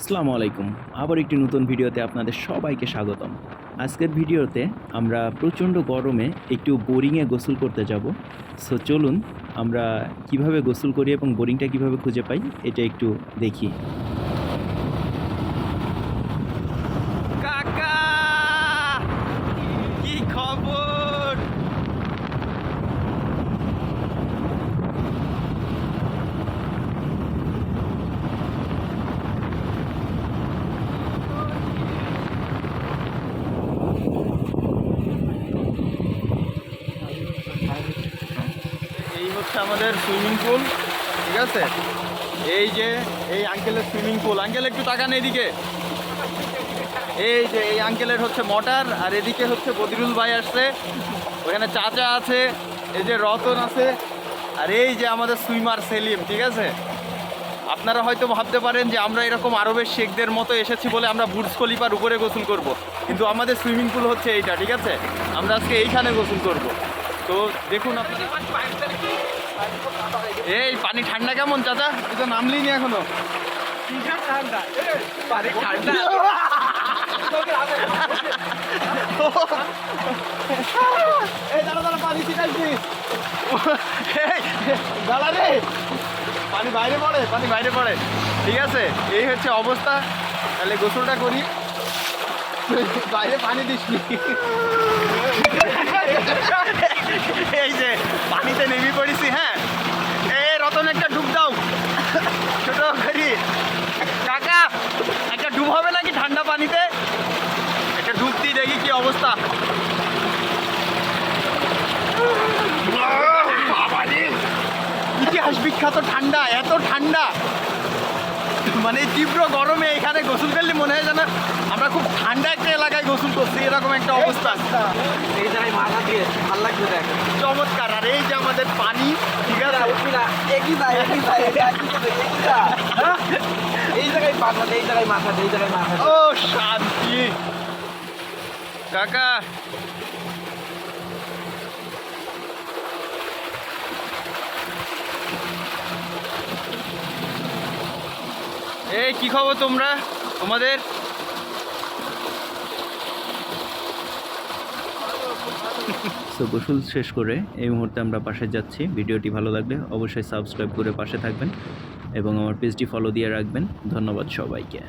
আসসালামু আলাইকুম। আবার একটি নতুন ভিডিওতে আপনাদের সবাইকে স্বাগতম। আজকের ভিডিওতে আমরা প্রচণ্ড গরমে একটু বোরিংয়ে গোসল করতে যাব। সো চলুন আমরা কিভাবে গোসল করি এবং বোরিংটা কিভাবে খুঁজে পাই এটা একটু দেখি। কাকা, কি খবর? এই হচ্ছে আমাদের সুইমিং পুল, ঠিক আছে? এই যে এই আঙ্কেলের সুইমিং পুল। আঙ্কেল একটু তাকান এদিকে। এই যে এই আঙ্কেলের হচ্ছে মোটর, আর এদিকে হচ্ছে বদিরুল ভাই আসছে, ওখানে চাচা আছে, এই যে রতন আছে, আর এই যে আমাদের সুইমার সেলিম, ঠিক আছে? আপনারা হয়তো ভাবতে পারেন যে আমরা এরকম আরবের শেখদের মতো এসেছি বলে আমরা বুর্জ খলিফার উপরে গোসল করব, কিন্তু আমাদের সুইমিং পুল হচ্ছে এইটা, ঠিক আছে? আমরা আজকে এইখানে গোসল করব। তো দেখুন আপনারা, এই পানি ঠান্ডা কেমন চাচা? তুই তো নামলি নি এখনো। এই দাঁড়া দাঁড়া, পানি ছিটাইছি। দাঁড়া রে, পানি বাইরে পড়ে, পানি বাইরে পড়ে, ঠিক আছে? এই হচ্ছে অবস্থা। তাহলে গোসলটা করি। বাইরে পানি দিসনি। এই যে পানিতে নেমে পড়েছি। হ্যাঁ, এই রতন একটা ডুব দাও, ছোট করি। কাকা একটা ডুব হবে নাকি ঠান্ডা পানিতে? একটা ডুব দিয়ে দেখি কি অবস্থা। ইতিহাস বিখ্যাত ঠান্ডা, এত ঠান্ডা, মানে তীব্র গরমে এখানে গোসল করলে মনে হয় যেন আমরা খুব ঠান্ডা একটা এলাকায় গোসল করছি, এরকম একটা অবস্থা। এই জায়গায় মাথা দিয়ে ভাল লাগবে দেখ, চমৎকার। আর এই যে আমাদের পানি, ঠিক আছে? এই জায়গায় মাথা দে, এই জায়গায় মাথা দে, এই জায়গায় মাথা দে। ও শান্তি। কাকা এই কি খবর তোমাদের? সো গোসল শেষ করে এই মুহূর্তে আমরা বাসায় যাচ্ছি। ভিডিওটি ভালো লাগলে অবশ্যই সাবস্ক্রাইব করে পাশে থাকবেন এবং আমার পেজটি ফলো দিয়ে রাখবেন। ধন্যবাদ সবাইকে।